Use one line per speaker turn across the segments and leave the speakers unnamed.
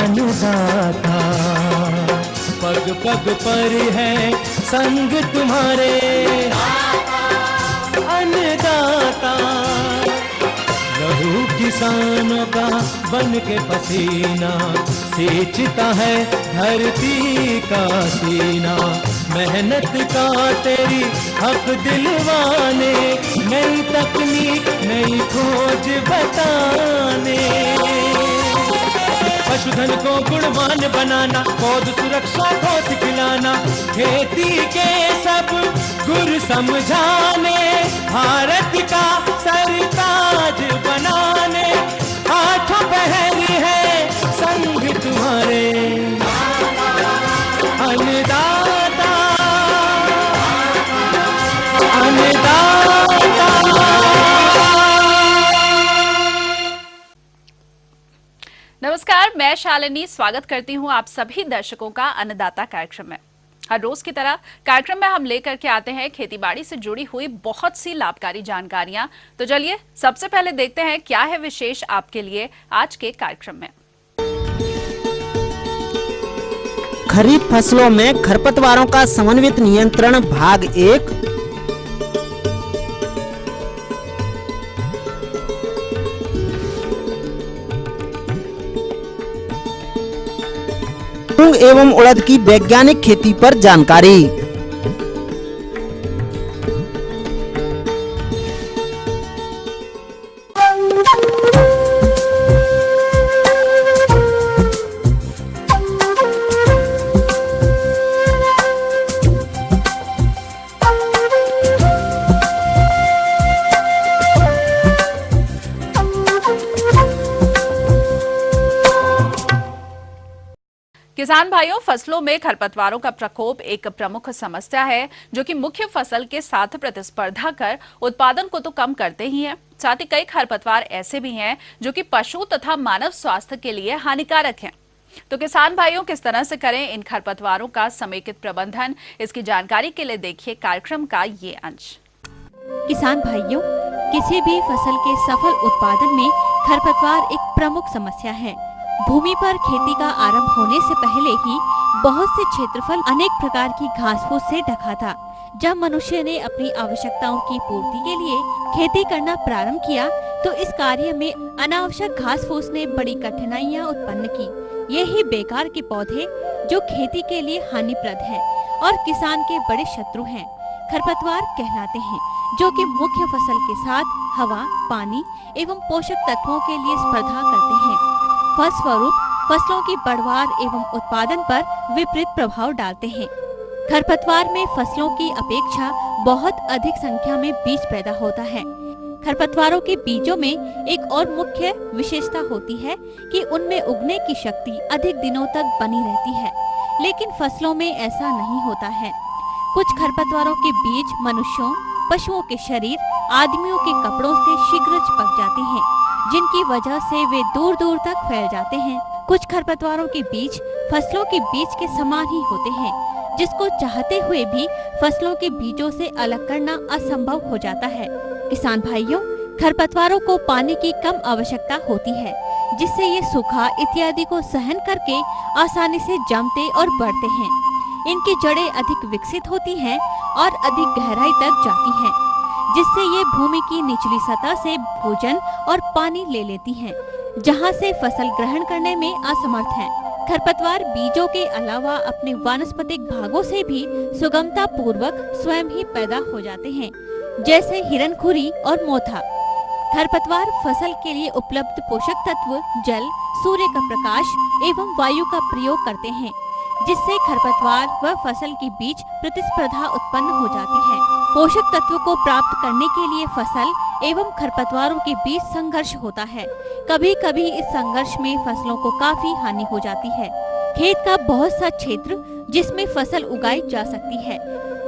अन्नदाता। पग पग पर है संग तुम्हारे अन्नदाता। लहू किसानों का बन के पसीना सींचता है धरती का सीना। मेहनत का तेरी हक दिलवाने, नई तकनीक नई खोज बताने। पशुधन को गुणवान बनाना, पौध सुरक्षा को सिखलाना, खेती के सब गुर समझाने, भारत का सरताज बनाने। आठों पहर है संग तुम्हारे अन्नदाता अन्नदाता।
नमस्कार, मैं शालिनी स्वागत करती हूं आप सभी दर्शकों का अन्नदाता कार्यक्रम में। हर रोज की तरह कार्यक्रम में हम लेकर के आते हैं खेतीबाड़ी से जुड़ी हुई बहुत सी लाभकारी जानकारियां। तो चलिए सबसे पहले देखते हैं क्या है विशेष आपके लिए आज के कार्यक्रम में।
खरीफ फसलों में खरपतवारों का समन्वित नियंत्रण भाग 1। मूंग एवं उड़द की वैज्ञानिक खेती पर जानकारी।
किसान भाइयों, फसलों में खरपतवारों का प्रकोप एक प्रमुख समस्या है जो कि मुख्य फसल के साथ प्रतिस्पर्धा कर उत्पादन को तो कम करते ही हैं, साथ ही कई खरपतवार ऐसे भी हैं जो कि पशु तथा मानव स्वास्थ्य के लिए हानिकारक हैं। तो किसान भाइयों, किस तरह से करें इन खरपतवारों का समेकित प्रबंधन, इसकी जानकारी के लिए देखिए कार्यक्रम का ये अंश।
किसान भाइयों, किसी भी फसल के सफल उत्पादन में खरपतवार एक प्रमुख समस्या है। भूमि पर खेती का आरंभ होने से पहले ही बहुत से क्षेत्रफल अनेक प्रकार की घास फूस से ढका था। जब मनुष्य ने अपनी आवश्यकताओं की पूर्ति के लिए खेती करना प्रारंभ किया तो इस कार्य में अनावश्यक घास फूस ने बड़ी कठिनाइयां उत्पन्न की। ये ही बेकार के पौधे जो खेती के लिए हानिप्रद हैं और किसान के बड़े शत्रु हैं, खरपतवार कहलाते हैं, जो कि मुख्य फसल के साथ हवा, पानी एवं पोषक तत्वों के लिए स्पर्धा करते हैं। फलस्वरूप फसलों की पैदावार एवं उत्पादन पर विपरीत प्रभाव डालते हैं। खरपतवार में फसलों की अपेक्षा बहुत अधिक संख्या में बीज पैदा होता है। खरपतवारों के बीजों में एक और मुख्य विशेषता होती है कि उनमें उगने की शक्ति अधिक दिनों तक बनी रहती है, लेकिन फसलों में ऐसा नहीं होता है। कुछ खरपतवारों के बीज मनुष्यों, पशुओं के शरीर, आदमियों के कपड़ों से शीघ्र चिपक जाते हैं, जिनकी वजह से वे दूर दूर तक फैल जाते हैं। कुछ खरपतवारों के बीज फसलों के बीज के समान ही होते हैं, जिसको चाहते हुए भी फसलों के बीजों से अलग करना असंभव हो जाता है। किसान भाइयों, खरपतवारों को पानी की कम आवश्यकता होती है, जिससे ये सूखा इत्यादि को सहन करके आसानी से जमते और बढ़ते हैं। इनकी जड़ें अधिक विकसित होती हैं और अधिक गहराई तक जाती हैं, जिससे ये भूमि की निचली सतह से भोजन और पानी ले लेती हैं, जहां से फसल ग्रहण करने में असमर्थ हैं। खरपतवार बीजों के अलावा अपने वानस्पतिक भागों से भी सुगमता पूर्वक स्वयं ही पैदा हो जाते हैं, जैसे हिरणखुरी और मोथा। खरपतवार फसल के लिए उपलब्ध पोषक तत्व जल, सूर्य का प्रकाश एवं वायु का प्रयोग करते हैं, जिससे खरपतवार व फसल के बीच प्रतिस्पर्धा उत्पन्न हो जाती है। पोषक तत्व को प्राप्त करने के लिए फसल एवं खरपतवारों के बीच संघर्ष होता है। कभी कभी इस संघर्ष में फसलों को काफी हानि हो जाती है। खेत का बहुत सा क्षेत्र जिसमें फसल उगाई जा सकती है,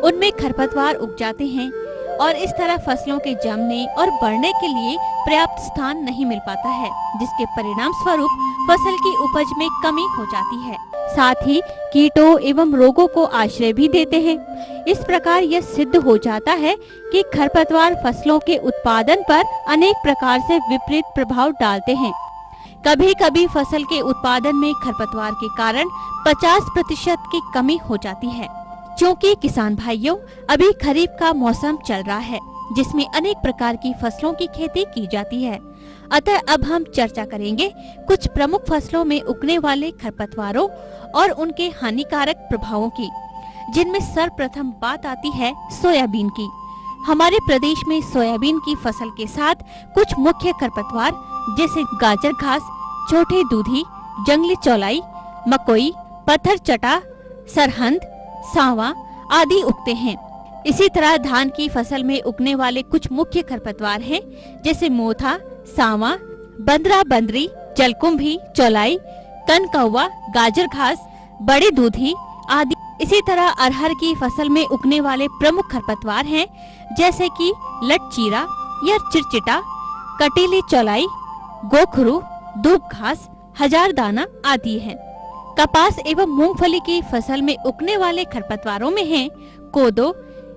उनमें खरपतवार उग जाते हैं और इस तरह फसलों के जमने और बढ़ने के लिए पर्याप्त स्थान नहीं मिल पाता है, जिसके परिणाम स्वरूप फसल की उपज में कमी हो जाती है। साथ ही कीटों एवं रोगों को आश्रय भी देते हैं। इस प्रकार यह सिद्ध हो जाता है कि खरपतवार फसलों के उत्पादन पर अनेक प्रकार से विपरीत प्रभाव डालते हैं। कभी कभी फसल के उत्पादन में खरपतवार के कारण 50% की कमी हो जाती है। क्योंकि किसान भाइयों, अभी खरीफ का मौसम चल रहा है जिसमें अनेक प्रकार की फसलों की खेती की जाती है। अतः अब हम चर्चा करेंगे कुछ प्रमुख फसलों में उगने वाले खरपतवारों और उनके हानिकारक प्रभावों की, जिनमें सर्वप्रथम बात आती है सोयाबीन की। हमारे प्रदेश में सोयाबीन की फसल के साथ कुछ मुख्य खरपतवार जैसे गाजर घास, छोटे दूधी, जंगली चौलाई, मकोई, पत्थर चटा, सरहंद, सांवा आदि उगते हैं। इसी तरह धान की फसल में उगने वाले कुछ मुख्य खरपतवार हैं जैसे मोथा, सांवा, बंदरा बंदरी, जलकुंभी, चौलाई, कनकौवा, गाजर घास, बड़े दूधी आदि। इसी तरह अरहर की फसल में उगने वाले प्रमुख खरपतवार हैं जैसे कि लटचीरा या चिरचिटा, कटीली चौलाई, गोखरू, दूब घास, हजार दाना आदि हैं। कपास एवं मूंगफली की फसल में उगने वाले खरपतवारों में हैं कोदो,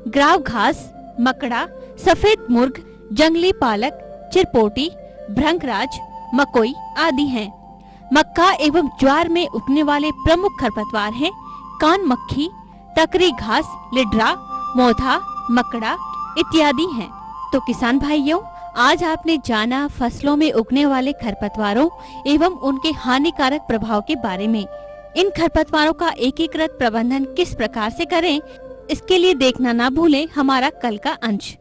ग्राव घास, मकड़ा, सफेद मुर्ग, जंगली पालक, चिरपोटी, भ्रंगराज, मकोई आदि हैं। मक्का एवं ज्वार में उगने वाले प्रमुख खरपतवार हैं कान मक्खी, टकरी घास, लिड्रा, मोथा, मकड़ा इत्यादि हैं। तो किसान भाइयों, आज आपने जाना फसलों में उगने वाले खरपतवारों एवं उनके हानिकारक प्रभाव के बारे में। इन खरपतवारों का एकीकृत प्रबंधन किस प्रकार से करें, इसके लिए देखना ना भूलें हमारा कल का अंश।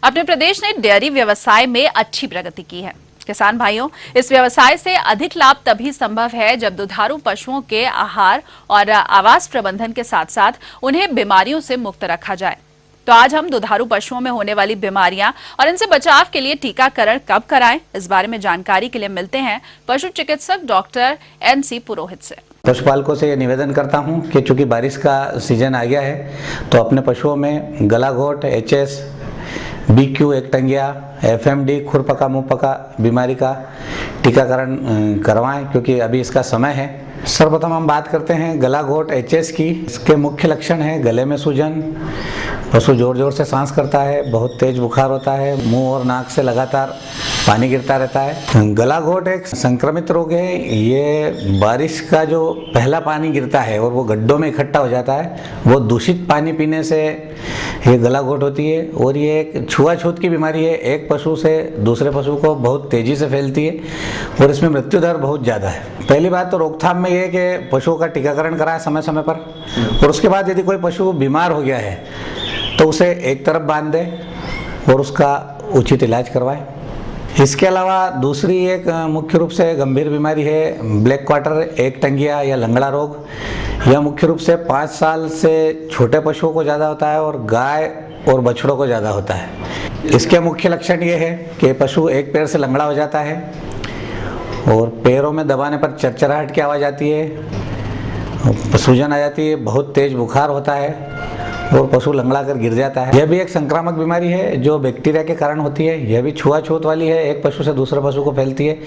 अपने प्रदेश ने डेयरी व्यवसाय में अच्छी प्रगति की है। किसान भाइयों, इस व्यवसाय से अधिक लाभ तभी संभव है जब दुधारू पशुओं के आहार और आवास प्रबंधन के साथ साथ उन्हें बीमारियों से मुक्त रखा जाए। तो आज हम दुधारू पशुओं में होने वाली बीमारियां और इनसे बचाव के लिए टीकाकरण कब कराएं, इस बारे में जानकारी के लिए मिलते हैं पशु चिकित्सक डॉक्टर NC पुरोहित से।
पशुपालकों से ये निवेदन करता हूं कि चूंकि बारिश का सीजन आ गया है तो अपने पशुओं में गलाघोट, HS, BQ, एकटंगिया, FMD, खुरपका मुंहपका बीमारी का टीकाकरण करवाएं क्योंकि अभी इसका समय है। सर्वप्रथम हम बात करते हैं गलाघोट HS की। इसके मुख्य लक्षण हैं गले में सूजन, पशु जोर जोर से सांस करता है, बहुत तेज बुखार होता है, मुंह और नाक से लगातार पानी गिरता रहता है। गलाघोट एक संक्रमित रोग है। ये बारिश का जो पहला पानी गिरता है और वो गड्ढों में इकट्ठा हो जाता है, वो दूषित पानी पीने से ये गलाघोट होती है और ये एक छुआछूत की बीमारी है। एक पशु से दूसरे पशु को बहुत तेजी से फैलती है और इसमें मृत्यु दर बहुत ज़्यादा है। पहली बात तो रोकथाम में ये है कि पशुओं का टीकाकरण कराएं समय समय पर, और उसके बाद यदि कोई पशु बीमार हो गया है तो उसे एक तरफ बांध दें और उसका उचित इलाज करवाएं। इसके अलावा दूसरी एक मुख्य रूप से गंभीर बीमारी है ब्लैक क्वार्टर, एकटंगिया या लंगड़ा रोग। यह मुख्य रूप से 5 साल से छोटे पशुओं को ज़्यादा होता है और गाय और बछड़ों को ज़्यादा होता है। इसके मुख्य लक्षण ये है कि पशु एक पैर से लंगड़ा हो जाता है और पैरों में दबाने पर चरचराहट की आवाज़ आती है, सूजन आ जाती है, बहुत तेज बुखार होता है और पशु लंगड़ा कर गिर जाता है। यह भी एक संक्रामक बीमारी है जो बैक्टीरिया के कारण होती है। यह भी छुआछूत वाली है, एक पशु से दूसरे पशु को फैलती है।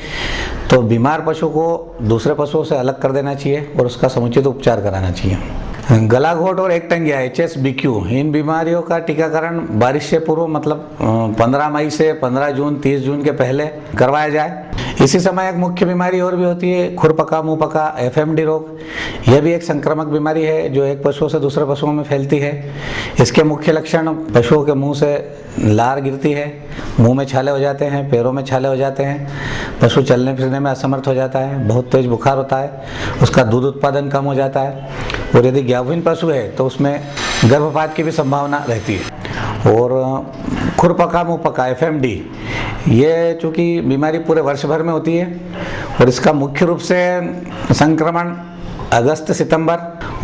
तो बीमार पशु को दूसरे पशुओं से अलग कर देना चाहिए और उसका समुचित उपचार कराना चाहिए। गलाघोट और एकटंगिया HS, BQ इन बीमारियों का टीकाकरण बारिश से पूर्व मतलब 15 मई से 15 जून 30 जून के पहले करवाया जाए। इसी समय एक मुख्य बीमारी और भी होती है खुरपका मुंहपका FMD रोग। यह भी एक संक्रामक बीमारी है जो एक पशु से दूसरे पशुओं में फैलती है। इसके मुख्य लक्षण पशुओं के मुंह से लार गिरती है, मुंह में छाले हो जाते हैं, पैरों में छाले हो जाते हैं, पशु चलने फिरने में असमर्थ हो जाता है, बहुत तेज बुखार होता है, उसका दूध उत्पादन कम हो जाता है और यदि गाभिन पशु है तो उसमें गर्भपात की भी संभावना रहती है। और खुरपका मुंहपका FMD ये चूँकि बीमारी पूरे वर्ष भर में होती है और इसका मुख्य रूप से संक्रमण अगस्त सितंबर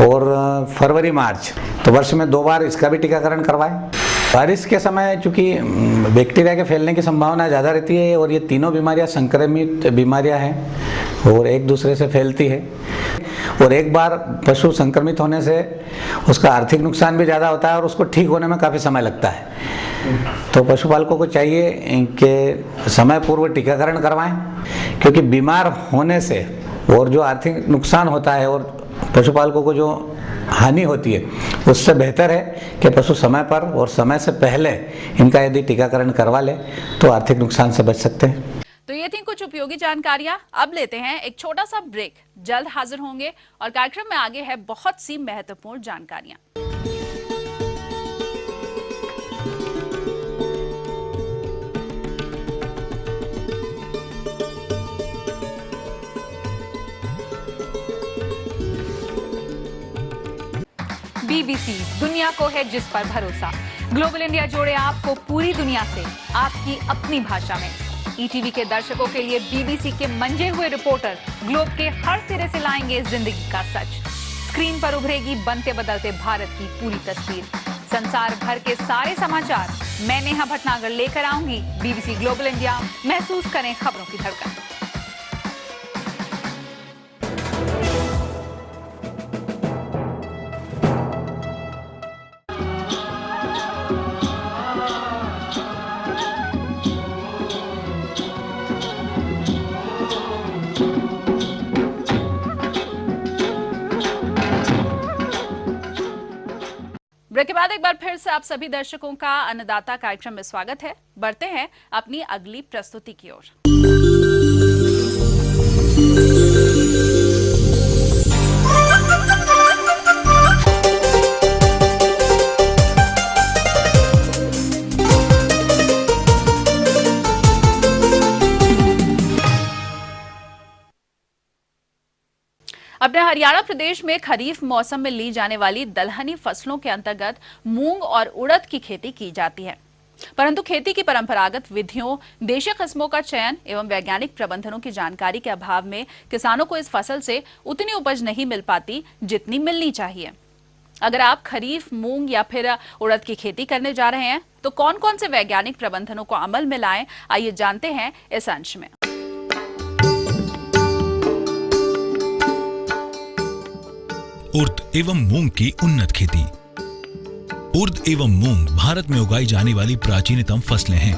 और फरवरी मार्च, तो वर्ष में 2 बार इसका भी टीकाकरण करवाएं। बारिश के समय चूँकि बैक्टीरिया के फैलने की संभावना ज़्यादा रहती है और ये तीनों बीमारियां संक्रमित बीमारियां हैं और एक दूसरे से फैलती है और एक बार पशु संक्रमित होने से उसका आर्थिक नुकसान भी ज़्यादा होता है और उसको ठीक होने में काफ़ी समय लगता है। तो पशुपालकों को चाहिए कि समय पूर्व टीकाकरण करवाएं, क्योंकि बीमार होने से और जो आर्थिक नुकसान होता है और पशुपालकों को जो हानि होती है, उससे बेहतर है कि पशु समय पर और समय से पहले इनका यदि टीकाकरण करवा ले तो आर्थिक नुकसान से बच सकते हैं।
तो ये थी कुछ उपयोगी जानकारियां। अब लेते हैं एक छोटा सा ब्रेक, जल्द हाजिर होंगे और कार्यक्रम में आगे है बहुत सी महत्वपूर्ण जानकारियां।
BBC दुनिया को है जिस पर भरोसा। ग्लोबल इंडिया जोड़े आपको पूरी दुनिया से आपकी अपनी भाषा में। ETV के दर्शकों के लिए BBC के मंजे हुए रिपोर्टर ग्लोब के हर सिरे से लाएंगे जिंदगी का सच। स्क्रीन पर उभरेगी बनते बदलते भारत की पूरी तस्वीर। संसार भर के सारे समाचार मैं नेहा भटनागर लेकर आऊंगी। BBC ग्लोबल इंडिया, महसूस करें खबरों की धड़कन।
ब्रेक के बाद एक बार फिर से आप सभी दर्शकों का अन्नदाता कार्यक्रम में स्वागत है। बढ़ते हैं अपनी अगली प्रस्तुति की ओर। अपने हरियाणा प्रदेश में खरीफ मौसम में ली जाने वाली दलहनी फसलों के अंतर्गत मूंग और उड़द की खेती की जाती है, परंतु खेती की परंपरागत विधियों, देशी किस्मों का चयन एवं वैज्ञानिक प्रबंधनों की जानकारी के अभाव में किसानों को इस फसल से उतनी उपज नहीं मिल पाती जितनी मिलनी चाहिए। अगर आप खरीफ मूंग या फिर उड़द की खेती करने जा रहे हैं तो कौन कौन से वैज्ञानिक प्रबंधनों को अमल में लाएं, आइए जानते हैं इस अंश में।
उड़द एवं मूंग की उन्नत खेती। उड़द एवं मूंग भारत में उगाई जाने वाली प्राचीनतम फसलें हैं।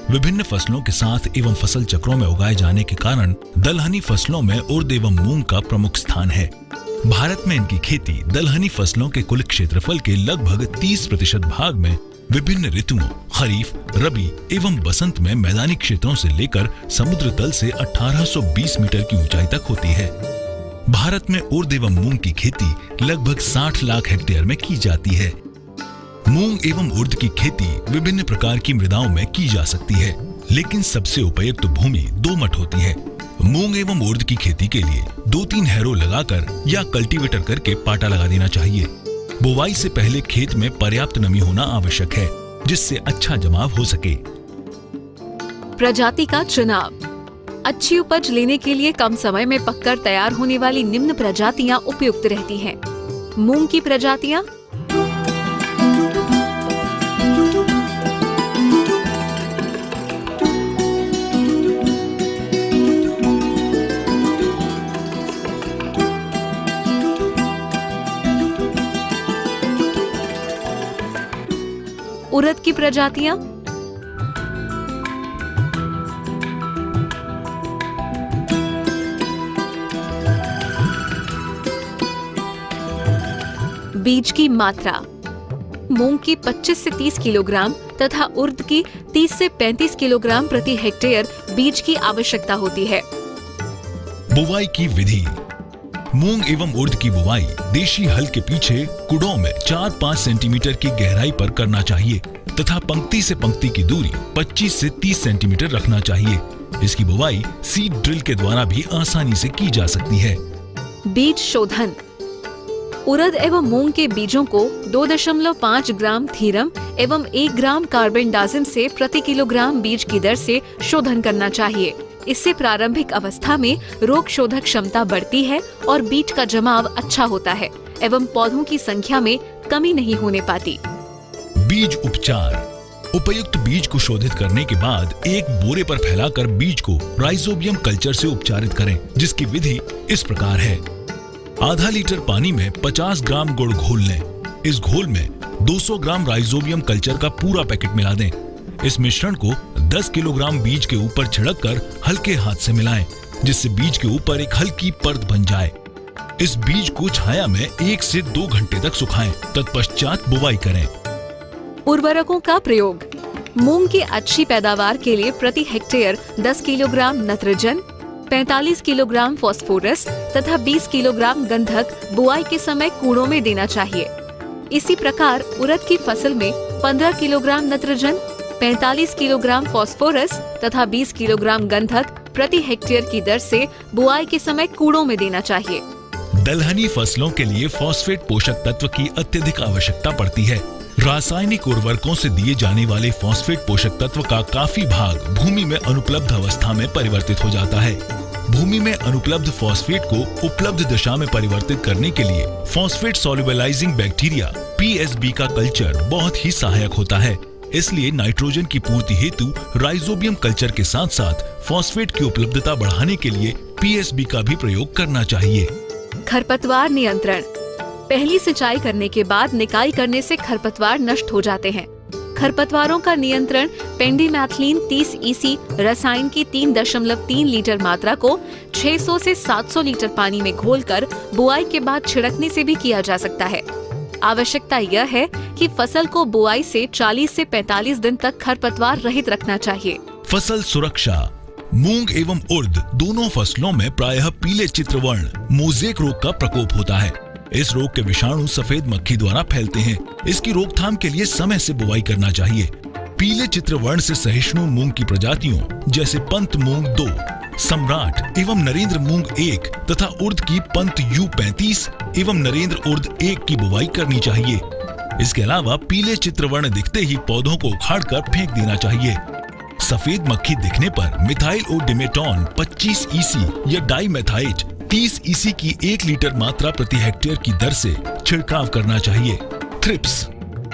विभिन्न फसलों के साथ एवं फसल चक्रों में उगाए जाने के कारण दलहनी फसलों में उड़द एवं मूंग का प्रमुख स्थान है। भारत में इनकी खेती दलहनी फसलों के कुल क्षेत्रफल के लगभग 30% भाग में विभिन्न ऋतुओं खरीफ, रबी एवं बसंत में मैदानी क्षेत्रों से लेकर समुद्र तल से 1820 मीटर की ऊंचाई तक होती है। भारत में उड़द एवं मूंग की खेती लगभग 60 लाख हेक्टेयर में की जाती है। मूंग एवं उड़द की खेती विभिन्न प्रकार की मृदाओं में की जा सकती है, लेकिन सबसे उपयुक्त भूमि दोमट होती है। मूंग एवं उड़द की खेती के लिए 2-3 हैरो लगाकर या कल्टीवेटर करके पाटा लगा देना चाहिए। बुवाई से पहले खेत में पर्याप्त नमी होना आवश्यक है, जिससे अच्छा जमाव हो सके।
प्रजाति का चुनाव। अच्छी उपज लेने के लिए कम समय में पककर तैयार होने वाली निम्न प्रजातियां उपयुक्त रहती हैं। मूंग की प्रजातियां उड़द की प्रजातियां बीज की मात्रा। मूंग की 25 से 30 किलोग्राम तथा उड़द की 30 से 35 किलोग्राम प्रति हेक्टेयर बीज की आवश्यकता होती है।
बुवाई की विधि। मूंग एवं उड़द की बुवाई देशी हल के पीछे कुड़ों में 4-5 सेंटीमीटर की गहराई पर करना चाहिए तथा पंक्ति से पंक्ति की दूरी 25 से 30 सेंटीमीटर रखना चाहिए। इसकी बुवाई सीड ड्रिल के द्वारा भी आसानी से की जा सकती है।
बीज शोधन। उड़द एवं मूंग के बीजों को 2.5 ग्राम थीरम एवं 1 ग्राम कार्बेंडाजिम से प्रति किलोग्राम बीज की दर से शोधन करना चाहिए। इससे प्रारंभिक अवस्था में रोग शोधक क्षमता बढ़ती है और बीज का जमाव अच्छा होता है एवं पौधों की संख्या में कमी नहीं होने पाती।
बीज उपचार। उपयुक्त बीज को शोधित करने के बाद एक बोरे पर फैलाकर बीज को राइजोबियम कल्चर से उपचारित करें, जिसकी विधि इस प्रकार है। आधा लीटर पानी में 50 ग्राम गुड़ घोल लें। इस घोल में 200 ग्राम राइजोबियम कल्चर का पूरा पैकेट मिला दें। इस मिश्रण को 10 किलोग्राम बीज के ऊपर छिड़क कर हल्के हाथ से मिलाएं, जिससे बीज के ऊपर एक हल्की परत बन जाए। इस बीज को छाया में 1 से 2 घंटे तक सुखाएं, तत्पश्चात बुवाई करें।
उर्वरकों का प्रयोग। मूंग की अच्छी पैदावार के लिए प्रति हेक्टेयर 10 किलोग्राम नत्रजन, 45 किलोग्राम फास्फोरस तथा 20 किलोग्राम गंधक बुआई के समय कूड़ों में देना चाहिए। इसी प्रकार उड़द की फसल में 15 किलोग्राम नत्रजन, 45 किलोग्राम फास्फोरस तथा 20 किलोग्राम गंधक प्रति हेक्टेयर की दर से बुआई के समय कूड़ों में देना चाहिए।
दलहनी फसलों के लिए फॉस्फेट पोषक तत्व की अत्यधिक आवश्यकता पड़ती है। रासायनिक उर्वरकों से दिए जाने वाले फॉस्फेट पोषक तत्व का काफी भाग भूमि में अनुपलब्ध अवस्था में परिवर्तित हो जाता है। भूमि में अनुपलब्ध फॉस्फेट को उपलब्ध दशा में परिवर्तित करने के लिए फॉस्फेट सोल्युबलाइजिंग बैक्टीरिया (PSB) का कल्चर बहुत ही सहायक होता है। इसलिए नाइट्रोजन की पूर्ति हेतु राइजोबियम कल्चर के साथ साथ फॉस्फेट की उपलब्धता बढ़ाने के लिए PSB का भी प्रयोग करना चाहिए।
खरपतवार नियंत्रण। पहली सिंचाई करने के बाद निकाई करने से खरपतवार नष्ट हो जाते हैं। खरपतवारों का नियंत्रण पेंडिमेथलिन 30 EC रसायन की 3.3 लीटर मात्रा को 600 से 700 लीटर पानी में घोलकर बुआई के बाद छिड़कने से भी किया जा सकता है। आवश्यकता यह है कि फसल को बुआई से 40 से 45 दिन तक खरपतवार रहित रखना चाहिए।
फसल सुरक्षा। मूंग एवं उर्द दोनों फसलों में प्रायः पीले चित्रवर्ण मोज़ेक रोग का प्रकोप होता है। इस रोग के विषाणु सफेद मक्खी द्वारा फैलते हैं। इसकी रोकथाम के लिए समय से बुवाई करना चाहिए। पीले चित्रवर्ण से सहिष्णु मूंग की प्रजातियों जैसे पंत मूंग 2, सम्राट एवं नरेंद्र मूंग 1 तथा उर्द की पंत U35 एवं नरेंद्र उर्द 1 की बुवाई करनी चाहिए। इसके अलावा पीले चित्रवर्ण दिखते ही पौधों को उखाड़कर फेंक देना चाहिए। सफेद मक्खी दिखने पर मिथाइल ओ डिमेटॉन 25 EC या डाइमेथाइट 30 EC की 1 लीटर मात्रा प्रति हेक्टेयर की दर से छिड़काव करना चाहिए। थ्रिप्स।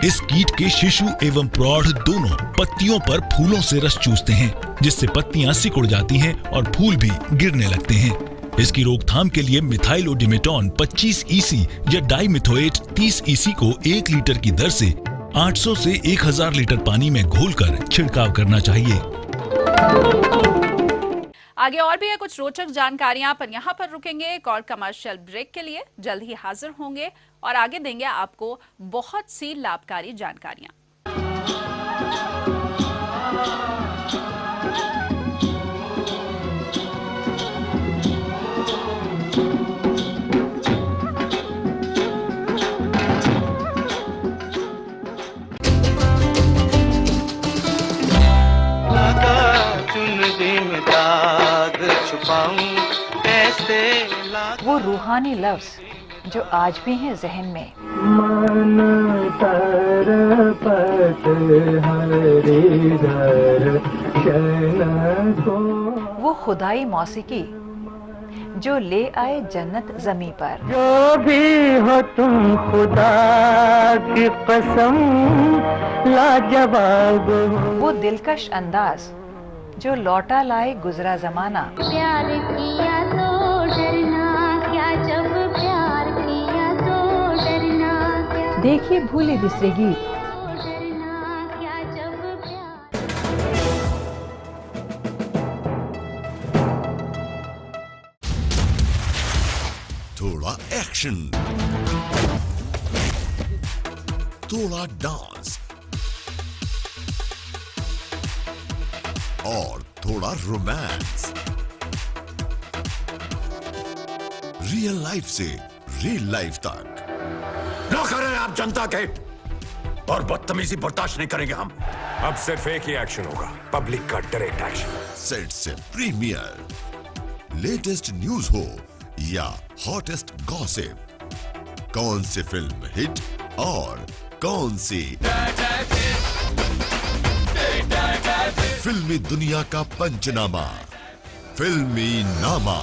इस कीट के शिशु एवं प्रौढ़ दोनों पत्तियों पर फूलों से रस चूसते हैं, जिससे पत्तियां सिकुड़ जाती हैं और फूल भी गिरने लगते हैं। इसकी रोकथाम के लिए मिथाइलोडिमेटॉन 25 EC या डाइमिथोएट 30 EC को 1 लीटर की दर से 800 से 1000 लीटर पानी में घोलकर छिड़काव करना चाहिए।
आगे और भी है कुछ रोचक जानकारियां, पर यहाँ पर रुकेंगे एक और कमर्शियल ब्रेक के लिए। जल्द ही हाजिर होंगे और आगे देंगे आपको बहुत सी लाभकारी जानकारियां।
वो रूहानी लफ्ज जो आज भी हैं जहन में। वो खुदाई मौसीकी जो ले आए जन्नत जमी पर।
जो भी हो तुम खुदा की कसम लाजवाब हो।
वो दिलकश अंदाज जो लौटा लाए गुजरा जमाना।
प्यार किया तो डरना क्या, जब प्यार किया तो डरना क्या।
देखिए भूले बिसरे गीत।
डरना क्या, जब प्यार।
थोड़ा एक्शन, थोड़ा डांस और थोड़ा रोमांस। रियल लाइफ से रियल लाइफ तक।
नौकर हैं आप जनता के और बदतमीजी बर्दाश्त नहीं करेंगे हम।
अब सिर्फ एक ही एक्शन होगा, पब्लिक का डायरेक्ट एक्शन।
सेट से प्रीमियर, लेटेस्ट न्यूज हो या हॉटेस्ट गॉसिप, कौन सी फिल्म हिट और कौन सी फिल्मी दुनिया का पंचनामा, फिल्मी नामा।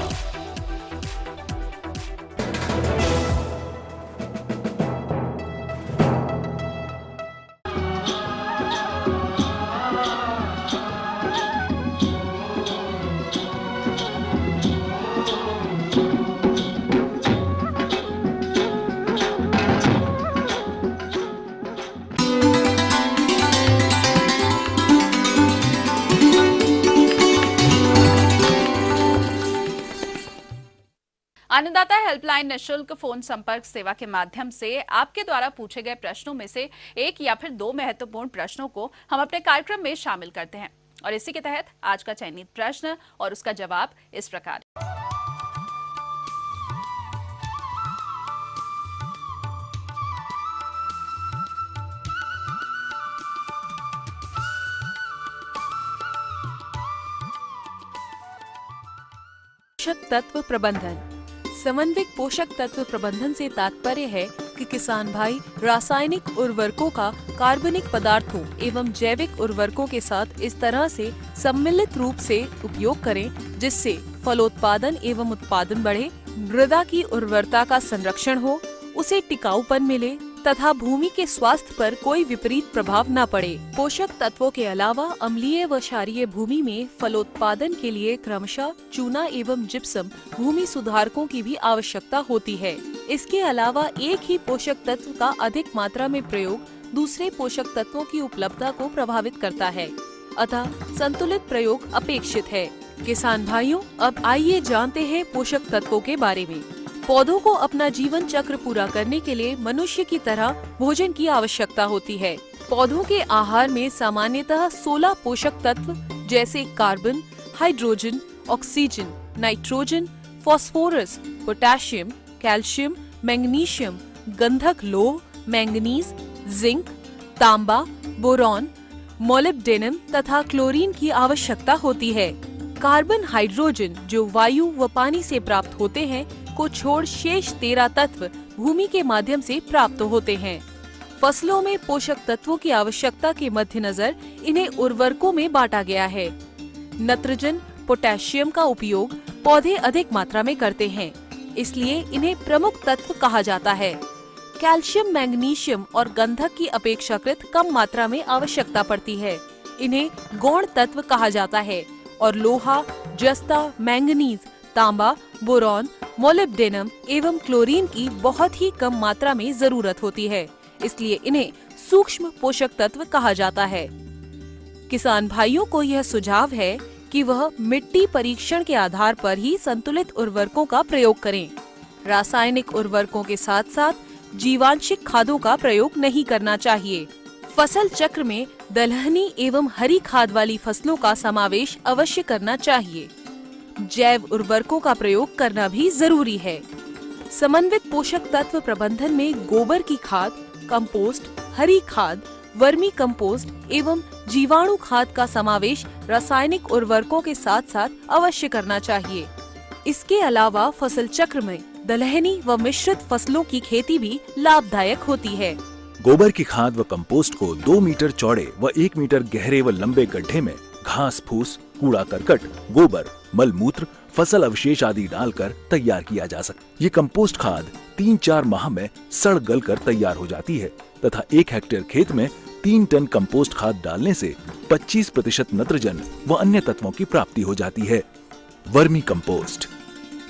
अन्नदाता हेल्पलाइन निःशुल्क फोन संपर्क सेवा के माध्यम से आपके द्वारा पूछे गए प्रश्नों में से एक या फिर दो महत्वपूर्ण प्रश्नों को हम अपने कार्यक्रम में शामिल करते हैं और इसी के तहत आज का चयनित प्रश्न और उसका जवाब इस प्रकार।
पोषक तत्व प्रबंधन। समन्वित पोषक तत्व प्रबंधन से तात्पर्य है कि किसान भाई रासायनिक उर्वरकों का कार्बनिक पदार्थों एवं जैविक उर्वरकों के साथ इस तरह से सम्मिलित रूप से उपयोग करें जिससे फलोत्पादन एवं उत्पादन बढ़े, मृदा की उर्वरता का संरक्षण हो, उसे टिकाऊपन मिले तथा भूमि के स्वास्थ्य पर कोई विपरीत प्रभाव न पड़े। पोषक तत्वों के अलावा अम्लीय व क्षारीय भूमि में फलोत्पादन के लिए क्रमशः चूना एवं जिप्सम भूमि सुधारकों की भी आवश्यकता होती है। इसके अलावा एक ही पोषक तत्व का अधिक मात्रा में प्रयोग दूसरे पोषक तत्वों की उपलब्धता को प्रभावित करता है, अतः संतुलित प्रयोग अपेक्षित है। किसान भाइयों, अब आइए जानते हैं पोषक तत्वों के बारे में। पौधों को अपना जीवन चक्र पूरा करने के लिए मनुष्य की तरह भोजन की आवश्यकता होती है। पौधों के आहार में सामान्यतः 16 पोषक तत्व जैसे carbon, hydrogen, oxygen, nitrogen, phosphorus, potassium, calcium, magnesium, गंधक लोह, मैंगनीज, जिंक, तांबा, बोरॉन, मोलिब्डेनम तथा क्लोरीन की आवश्यकता होती है। कार्बन, हाइड्रोजन जो वायु व पानी से प्राप्त होते हैं को छोड़ शेष 13 तत्व भूमि के माध्यम से प्राप्त होते हैं। फसलों में पोषक तत्वों की आवश्यकता के मद्देनजर इन्हें उर्वरकों में बांटा गया है। नाइट्रोजन, पोटेशियम का उपयोग पौधे अधिक मात्रा में करते हैं, इसलिए इन्हें प्रमुख तत्व कहा जाता है। कैल्शियम, मैग्नीशियम और गंधक की अपेक्षाकृत कम मात्रा में आवश्यकता पड़ती है, इन्हें गौण तत्व कहा जाता है और लोहा, जस्ता, मैंगनीज, तांबा, बोरॉन, मोलिब्डेनम एवं क्लोरीन की बहुत ही कम मात्रा में जरूरत होती है, इसलिए इन्हें सूक्ष्म पोषक तत्व कहा जाता है। किसान भाइयों को यह सुझाव है कि वह मिट्टी परीक्षण के आधार पर ही संतुलित उर्वरकों का प्रयोग करें। रासायनिक उर्वरकों के साथ साथ जीवांशिक खादों का प्रयोग नहीं करना चाहिए। फसल चक्र में दलहनी एवं हरी खाद वाली फसलों का समावेश अवश्य करना चाहिए। जैव उर्वरकों का प्रयोग करना भी जरूरी है। समन्वित पोषक तत्व प्रबंधन में गोबर की खाद, कंपोस्ट, हरी खाद, वर्मी कंपोस्ट एवं जीवाणु खाद का समावेश रासायनिक उर्वरकों के साथ साथ अवश्य करना चाहिए। इसके अलावा फसल चक्र में दलहनी व मिश्रित फसलों की खेती भी लाभदायक होती है।
गोबर की खाद व कंपोस्ट को 2 मीटर चौड़े व 1 मीटर गहरे व लंबे गड्ढे में घास फूस, कूड़ा करकट, गोबर, मल मूत्र, फसल अवशेष आदि डालकर तैयार किया जा सकता है। ये कंपोस्ट खाद 3-4 माह में सड़ गल कर तैयार हो जाती है तथा 1 हेक्टेयर खेत में 3 टन कंपोस्ट खाद डालने से 25% नाइट्रोजन व अन्य तत्वों की प्राप्ति हो जाती है। वर्मी कंपोस्ट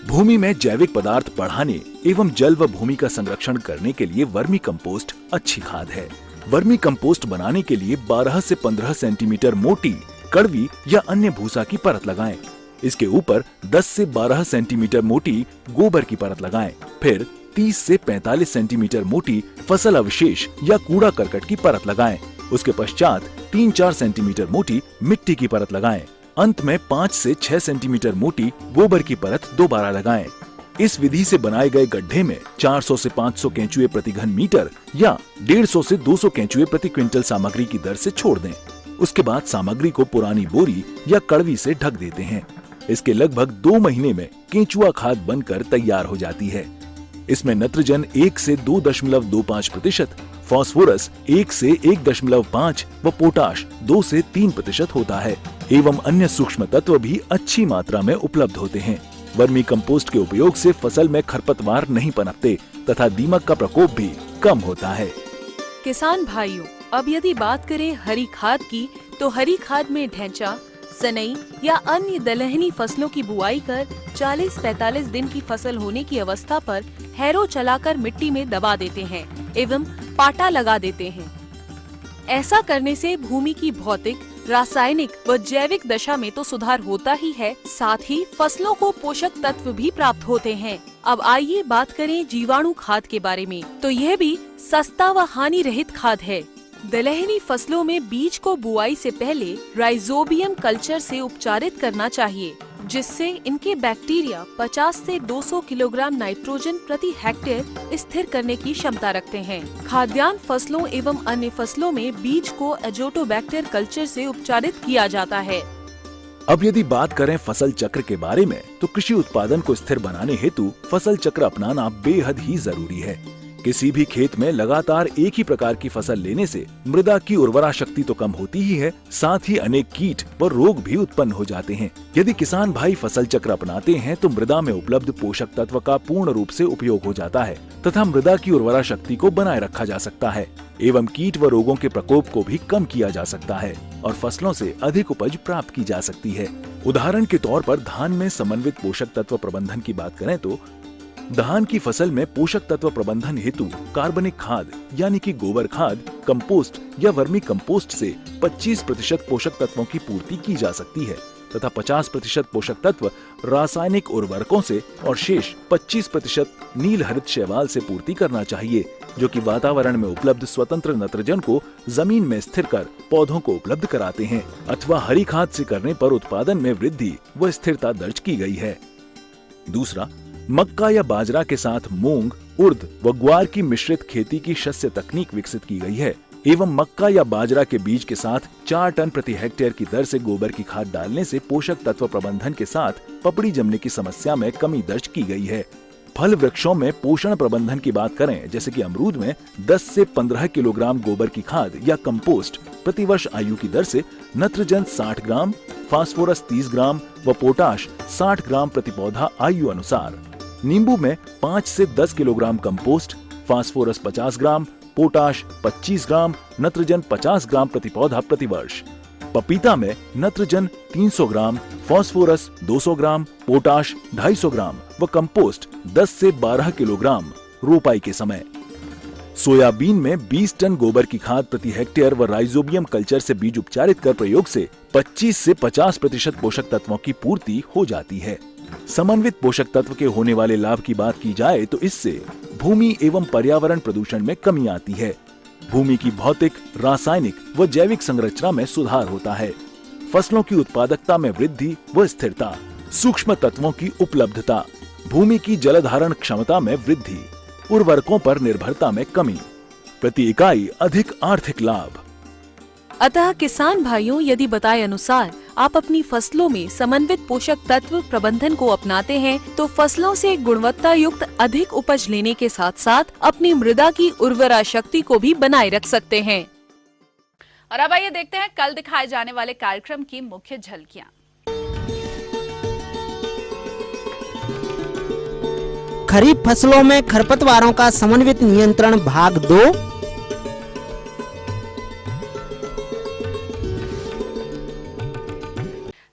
भूमि में जैविक पदार्थ बढ़ाने एवं जल व भूमि का संरक्षण करने के लिए वर्मी कंपोस्ट अच्छी खाद है। वर्मी कंपोस्ट बनाने के लिए 12 से 15 सेंटीमीटर मोटी, कड़वी या अन्य भूसा की परत लगाएं। इसके ऊपर 10 से 12 सेंटीमीटर मोटी गोबर की परत लगाएं। फिर 30 से 45 सेंटीमीटर मोटी फसल अवशेष या कूड़ा करकट की परत लगाएं। उसके पश्चात 3-4 सेंटीमीटर मोटी मिट्टी की परत लगाएं। अंत में 5 से 6 सेंटीमीटर मोटी गोबर की परत दोबारा लगाएं। इस विधि से बनाए गए गड्ढे में 400 से 500 केंचुए प्रति घन मीटर या 150 से 200 केंचुए प्रति क्विंटल सामग्री की दर से छोड़ दें। उसके बाद सामग्री को पुरानी बोरी या कड़वी से ढक देते हैं। इसके लगभग 2 महीने में केंचुआ खाद बनकर तैयार हो जाती है। इसमें नाइट्रोजन 1 से 2.25%, फास्फोरस 1 से 1.5 व पोटाश 2 से 3% होता है एवं अन्य सूक्ष्म तत्व भी अच्छी मात्रा में उपलब्ध होते हैं। वर्मी कंपोस्ट के उपयोग से फसल में खरपतवार नहीं पनपते तथा दीमक का प्रकोप भी कम होता है।
किसान भाइयों, अब यदि बात करें हरी खाद की, तो हरी खाद में ढैंचा, सनई या अन्य दलहनी फसलों की बुआई कर 40-45 दिन की फसल होने की अवस्था पर हैरो चलाकर मिट्टी में दबा देते हैं एवं पाटा लगा देते हैं। ऐसा करने से भूमि की भौतिक, रासायनिक व जैविक दशा में तो सुधार होता ही है, साथ ही फसलों को पोषक तत्व भी प्राप्त होते हैं। अब आइए बात करें जीवाणु खाद के बारे में। तो यह भी सस्ता व हानि रहित खाद है। दलहनी फसलों में बीज को बुआई से पहले राइजोबियम कल्चर से उपचारित करना चाहिए, जिससे इनके बैक्टीरिया 50 से 200 किलोग्राम नाइट्रोजन प्रति हेक्टेयर स्थिर करने की क्षमता रखते हैं। खाद्यान्न फसलों एवं अन्य फसलों में बीज को एजोटोबैक्टर कल्चर से उपचारित किया जाता है।
अब यदि बात करें फसल चक्र के बारे में, तो कृषि उत्पादन को स्थिर बनाने हेतु फसल चक्र अपनाना बेहद ही जरूरी है। किसी भी खेत में लगातार एक ही प्रकार की फसल लेने से मृदा की उर्वरा शक्ति तो कम होती ही है, साथ ही अनेक कीट व रोग भी उत्पन्न हो जाते हैं। यदि किसान भाई फसल चक्र अपनाते हैं तो मृदा में उपलब्ध पोषक तत्व का पूर्ण रूप से उपयोग हो जाता है तथा मृदा की उर्वरा शक्ति को बनाए रखा जा सकता है एवं कीट व रोगों के प्रकोप को भी कम किया जा सकता है और फसलों से अधिक उपज प्राप्त की जा सकती है। उदाहरण के तौर पर धान में समन्वित पोषक तत्व प्रबंधन की बात करें तो धान की फसल में पोषक तत्व प्रबंधन हेतु कार्बनिक खाद यानी कि गोबर खाद, कंपोस्ट या वर्मी कंपोस्ट से 25% पोषक तत्वों की पूर्ति की जा सकती है तथा 50% पोषक तत्व रासायनिक उर्वरकों से और शेष 25% नील हरित शैवाल से पूर्ति करना चाहिए, जो कि वातावरण में उपलब्ध स्वतंत्र नाइट्रोजन को जमीन में स्थिर कर पौधों को उपलब्ध कराते हैं, अथवा हरी खाद से करने पर उत्पादन में वृद्धि व स्थिरता दर्ज की गई है। दूसरा, मक्का या बाजरा के साथ मूंग, उर्द व ग्वार की मिश्रित खेती की शस्य तकनीक विकसित की गई है एवं मक्का या बाजरा के बीज के साथ 4 टन प्रति हेक्टेयर की दर से गोबर की खाद डालने से पोषक तत्व प्रबंधन के साथ पपड़ी जमने की समस्या में कमी दर्ज की गई है। फल वृक्षों में पोषण प्रबंधन की बात करें, जैसे कि अमरूद में 10 से 15 किलोग्राम गोबर की खाद या कंपोस्ट प्रति वर्ष आयु की दर से नाइट्रोजन 60 ग्राम, फास्फोरस 30 ग्राम व पोटाश 60 ग्राम प्रति पौधा आयु अनुसार। नींबू में 5 से 10 किलोग्राम कंपोस्ट, फास्फोरस 50 ग्राम, पोटाश 25 ग्राम, नाइट्रोजन 50 ग्राम प्रति पौधा प्रति वर्ष। पपीता में नाइट्रोजन 300 ग्राम, फास्फोरस 200 ग्राम, पोटाश 250 ग्राम व कंपोस्ट 10 से 12 किलोग्राम रोपाई के समय। सोयाबीन में 20 टन गोबर की खाद प्रति हेक्टेयर व राइजोबियम कल्चर से बीज उपचारित कर प्रयोग से 25 से 50% पोषक तत्वों की पूर्ति हो जाती है। समन्वित पोषक तत्व के होने वाले लाभ की बात की जाए तो इससे भूमि एवं पर्यावरण प्रदूषण में कमी आती है, भूमि की भौतिक, रासायनिक व जैविक संरचना में सुधार होता है, फसलों की उत्पादकता में वृद्धि व स्थिरता, सूक्ष्म तत्वों की उपलब्धता, भूमि की जलधारण क्षमता में वृद्धि, उर्वरकों पर निर्भरता में कमी, प्रति इकाई अधिक आर्थिक लाभ।
अतः किसान भाइयों, यदि बताए अनुसार आप अपनी फसलों में समन्वित पोषक तत्व प्रबंधन को अपनाते हैं तो फसलों से गुणवत्ता युक्त अधिक उपज लेने के साथ साथ अपनी मृदा की उर्वरा शक्ति को भी बनाए रख सकते हैं।
और अब आइए देखते हैं कल दिखाए जाने वाले कार्यक्रम की मुख्य झलकियां।
खरीफ फसलों में खरपतवारों का समन्वित नियंत्रण भाग 2।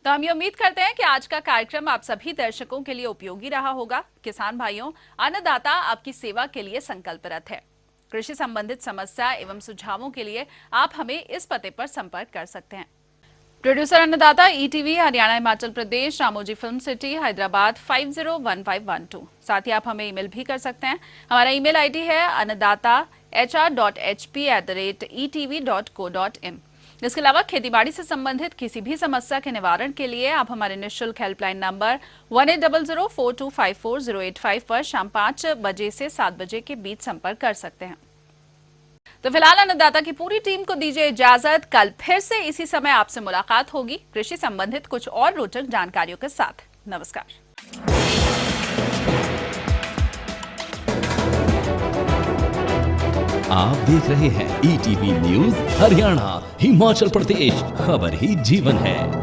तो हम ये उम्मीद करते हैं कि आज का कार्यक्रम आप सभी दर्शकों के लिए उपयोगी रहा होगा। किसान भाइयों, अन्नदाता आपकी सेवा के लिए संकल्परत है। कृषि संबंधित समस्या एवं सुझावों के लिए आप हमें इस पते पर संपर्क कर सकते हैं। प्रोड्यूसर अन्नदाता, ETV, Haryana, Himachal Pradesh, Ramoji film city, Hyderabad 501512। साथ ही आप हमें ईमेल भी कर सकते हैं। हमारा ईमेल ID है annadaata.hr.hp@etv.co.in। इसके अलावा खेतीबाड़ी से संबंधित किसी भी समस्या के निवारण के लिए आप हमारे निःशुल्क हेल्पलाइन नंबर 1800425408 पर शाम 5 बजे से 7 बजे के बीच संपर्क कर सकते हैं। तो फिलहाल अन्नदाता की पूरी टीम को दीजिए इजाजत। कल फिर से इसी समय आपसे मुलाकात होगी कृषि संबंधित कुछ और रोचक जानकारियों के साथ। नमस्कार।
आप देख रहे हैं ETV न्यूज हरियाणा, हिमाचल प्रदेश, खबर ही जीवन है।